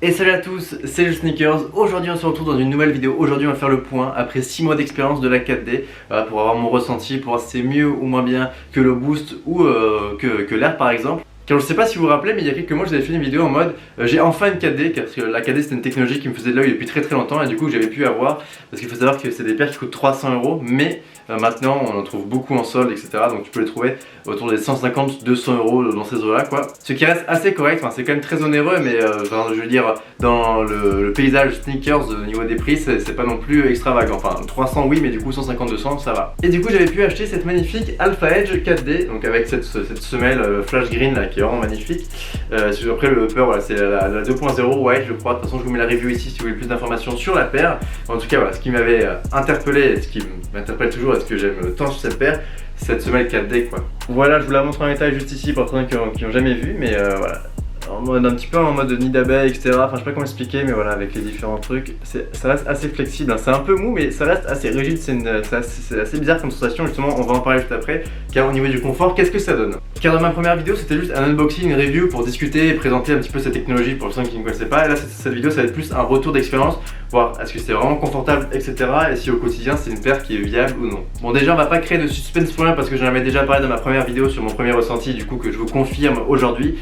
Et salut à tous, c'est le Sneakers. Aujourd'hui on se retrouve dans une nouvelle vidéo. Aujourd'hui on va faire le point après 6 mois d'expérience de la 4D pour avoir mon ressenti, pour voir si c'est mieux ou moins bien que le Boost ou que l'Air par exemple. Car je sais pas si vous vous rappelez, mais il y a quelques mois j'avais fait une vidéo en mode j'ai enfin une 4D, parce que la 4D c'était une technologie qui me faisait de l'œil depuis très longtemps et du coup j'avais pu avoir, parce qu'il faut savoir que c'est des paires qui coûtent 300 €, mais maintenant on en trouve beaucoup en solde, etc. Donc tu peux les trouver autour des 150-200 € dans ces eaux là quoi. Ce qui reste assez correct, enfin, c'est quand même très onéreux, mais je veux dire dans le paysage sneakers au niveau des prix c'est pas non plus extravagant. Enfin 300 oui, mais du coup 150-200 ça va. Et du coup j'avais pu acheter cette magnifique Alpha Edge 4D, donc avec cette semelle flash green là qui est vraiment magnifique. Après le upper voilà, c'est la 2.0 white je crois. De toute façon je vous mets la review ici si vous voulez plus d'informations sur la paire. En tout cas voilà, ce qui m'avait interpellé et ce qui m'interpelle toujours et ce que j'aime tant sur cette paire, cette semelle 4D quoi. Voilà, je vous la montre en détail juste ici pour ceux qui n'ont jamais vu, mais voilà. En mode un petit peu en mode nid d'abeille, etc. Enfin, je sais pas comment expliquer, mais voilà, avec les différents trucs, ça reste assez flexible. Hein. C'est un peu mou, mais ça reste assez rigide. C'est assez bizarre comme sensation. Justement, on va en parler juste après. Car au niveau du confort, qu'est-ce que ça donne? Car dans ma première vidéo, c'était juste un unboxing, une review pour discuter et présenter un petit peu cette technologie pour les gens qui ne connaissaient pas. Et là, cette vidéo, ça va être plus un retour d'expérience, voir est-ce que c'est vraiment confortable, etc. Et si au quotidien, c'est une paire qui est viable ou non. Bon, déjà, on va pas créer de suspense pour rien parce que j'en avais déjà parlé dans ma première vidéo sur mon premier ressenti, du coup, que je vous confirme aujourd'hui.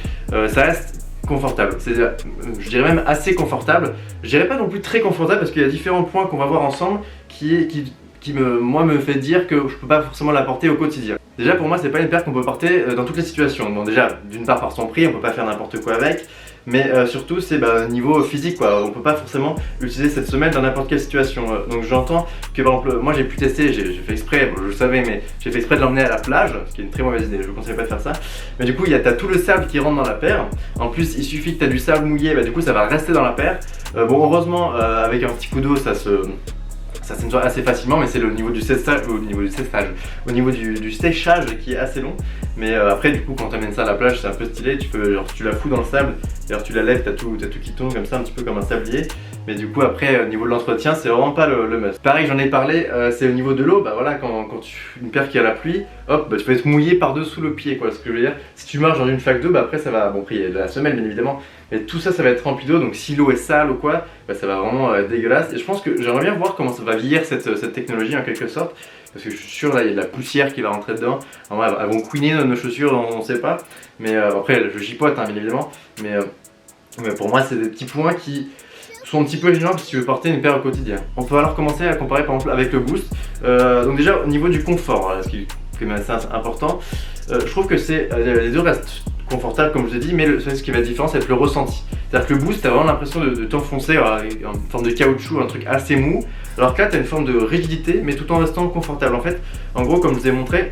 Ça reste confortable, je dirais même assez confortable. Je dirais pas non plus très confortable parce qu'il y a différents points qu'on va voir ensemble qui me fait dire que je peux pas forcément la porter au quotidien. Déjà pour moi c'est pas une paire qu'on peut porter dans toutes les situations. Bon déjà d'une part par son prix, on peut pas faire n'importe quoi avec, mais surtout c'est niveau physique quoi, on peut pas forcément utiliser cette semelle dans n'importe quelle situation. Donc j'entends que par exemple moi j'ai pu tester, j'ai fait exprès, bon, je le savais, mais j'ai fait exprès de l'emmener à la plage, ce qui est une très mauvaise idée, je vous conseille pas de faire ça. Mais du coup t'as tout le sable qui rentre dans la paire. En plus il suffit que t'as du sable mouillé, du coup ça va rester dans la paire. Bon heureusement avec un petit coup d'eau ça se nettoie assez facilement, mais c'est au niveau du séchage, au niveau du séchage qui est assez long. Mais après du coup quand tu amènes ça à la plage c'est un peu stylé, tu la fous dans le sable, et tu la lèves, t'as tout qui tombe comme ça, un petit peu comme un sablier. Mais du coup après au niveau de l'entretien c'est vraiment pas le must. Pareil j'en ai parlé, c'est au niveau de l'eau, voilà quand une paire qui a la pluie, hop tu peux être mouillé par dessous le pied quoi, ce que je veux dire. Si tu marches dans une flaque d'eau, après ça va, bon après il y a de la semelle bien évidemment, mais tout ça va être rempli d'eau, donc si l'eau est sale ou quoi, ça va vraiment être dégueulasse. Et je pense que j'aimerais bien voir comment ça va vieillir cette technologie en quelque sorte, parce que je suis sûr là il y a de la poussière qui va rentrer dedans. En vrai, elles vont couiner nos chaussures, on sait pas, mais après je gipote bien évidemment, mais pour moi c'est des petits points qui sont un petit peu gênants si tu veux porter une paire au quotidien. On peut alors commencer à comparer par exemple avec le Boost. Donc déjà au niveau du confort, ce qui est quand même assez important, je trouve que les deux restent confortables comme je l'ai dit, mais ce qui va être différent c'est le ressenti. C'est-à-dire que le Boost, t'as vraiment l'impression de t'enfoncer en forme de caoutchouc, un truc assez mou, alors que là t'as une forme de rigidité mais tout en restant confortable. En fait, en gros comme je vous ai montré,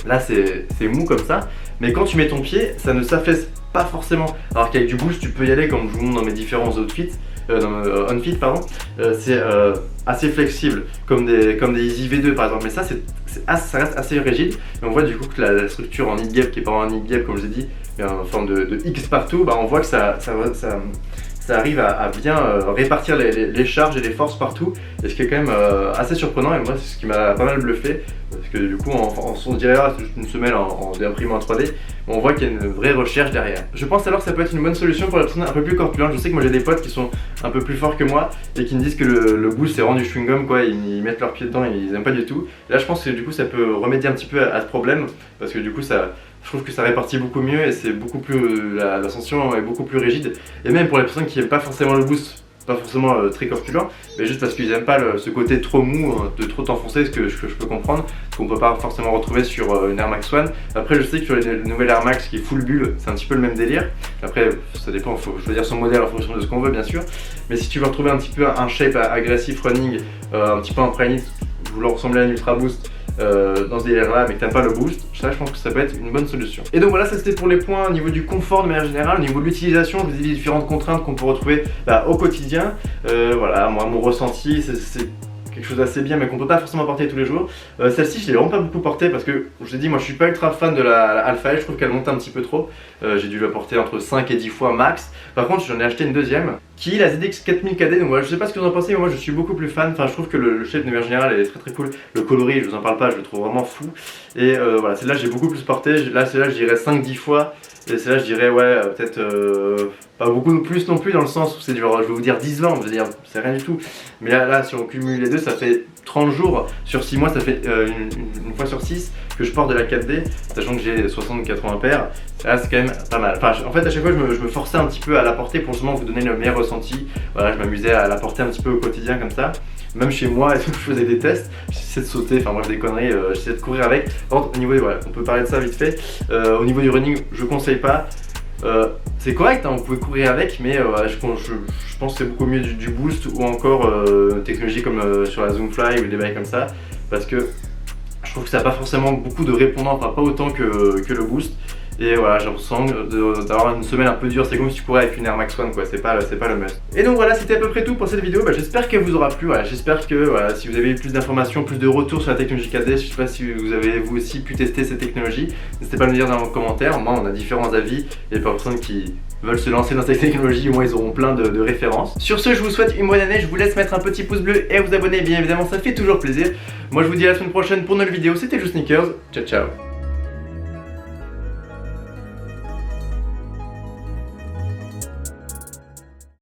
là c'est mou comme ça, mais quand tu mets ton pied, ça ne s'affaisse pas forcément. Alors qu'avec du Boost, tu peux y aller comme je vous montre dans mes différents outfits, c'est assez flexible, comme des Easy V2 par exemple, mais ça reste assez rigide. Et on voit du coup que la structure en knit gap, qui est pas en knit gap comme je l'ai dit, mais en forme de X partout, on voit que ça arrive à bien répartir les charges et les forces partout, et ce qui est quand même assez surprenant. Et moi c'est ce qui m'a pas mal bluffé, parce que du coup on dirait c'est juste une semelle en imprimé en 3D, on voit qu'il y a une vraie recherche derrière. Je pense alors que ça peut être une bonne solution pour les personnes un peu plus corpulentes. Je sais que moi j'ai des potes qui sont un peu plus forts que moi et qui me disent que le Boost c'est vraiment du chewing gum quoi, ils mettent leurs pieds dedans et ils aiment pas du tout. Et là je pense que du coup ça peut remédier un petit peu à ce problème, parce que du coup je trouve que ça répartit beaucoup mieux et c'est beaucoup plus, la sensation est beaucoup plus rigide. Et même pour les personnes qui n'aiment pas forcément le Boost, pas forcément très corpulent, mais juste parce qu'ils n'aiment pas ce côté trop mou, de trop t'enfoncer, ce que je peux comprendre, qu'on peut pas forcément retrouver sur une Air Max One. Après je sais que sur les nouvelles Air Max qui est full bulle, c'est un petit peu le même délire. Après ça dépend, il faut choisir son modèle en fonction de ce qu'on veut bien sûr. Mais si tu veux retrouver un petit peu un shape agressif running, un petit peu imprégné, vouloir ressembler à un Ultra Boost, dans ce délire là mais que t'aimes pas le Boost, ça je pense que ça peut être une bonne solution. Et donc voilà, ça c'était pour les points au niveau du confort de manière générale. Au niveau de l'utilisation, je vous ai dit différentes contraintes qu'on peut retrouver au quotidien. Voilà, moi mon ressenti c'est quelque chose d'assez bien mais qu'on peut pas forcément porter tous les jours. Celle-ci je l'ai vraiment pas beaucoup portée parce que je vous ai dit moi je suis pas ultra fan de la Alpha Edge, je trouve qu'elle monte un petit peu trop. J'ai dû la porter entre 5 et 10 fois max. Par contre j'en ai acheté une deuxième qui est la ZX 4000 KD. Donc voilà, je sais pas ce que vous en pensez, mais moi je suis beaucoup plus fan. Enfin, je trouve que le shape de manière générale est très cool. Le coloris, je vous en parle pas, je le trouve vraiment fou. Et voilà, celle-là j'ai beaucoup plus porté. Là, celle-là je dirais 5-10 fois. Et celle-là je dirais, ouais, peut-être pas beaucoup plus non plus, dans le sens où c'est genre, je vais vous dire 10 ans, je veux dire, c'est rien du tout. Mais là, si on cumule les deux, ça fait 30 jours sur 6 mois, ça fait une fois sur 6 que je porte de la 4D, sachant que j'ai 60-80 paires. Là, c'est quand même pas mal. Enfin, en fait, à chaque fois, je me forçais un petit peu à la porter pour justement vous donner le meilleur ressenti. Voilà, je m'amusais à la porter un petit peu au quotidien comme ça. Même chez moi, je faisais des tests, j'essayais de sauter, enfin moi des conneries, j'essayais de courir avec. Par contre, au niveau, voilà, on peut parler de ça vite fait. Au niveau du running, je conseille pas. C'est correct, hein, vous pouvez courir avec, mais je pense que c'est beaucoup mieux du boost ou encore technologie comme sur la Zoomfly ou des bails comme ça, parce que je trouve que ça n'a pas forcément beaucoup de répondants, enfin pas autant que le boost. Et voilà, j'ai l'impression d'avoir une semaine un peu dure, c'est comme si tu courais avec une Air Max One quoi, c'est pas le must. Et donc voilà, c'était à peu près tout pour cette vidéo, j'espère qu'elle vous aura plu, voilà, j'espère que voilà, si vous avez eu plus d'informations, plus de retours sur la technologie 4D, je sais pas si vous avez vous aussi pu tester cette technologie, n'hésitez pas à me le dire dans les commentaires, moi on a différents avis, il y a des personnes qui veulent se lancer dans cette technologie, au moins ils auront plein de références. Sur ce, je vous souhaite une bonne année, je vous laisse mettre un petit pouce bleu et vous abonner, bien évidemment ça fait toujours plaisir. Moi je vous dis à la semaine prochaine pour une nouvelle vidéo, c'était Just Sneakers, ciao ciao.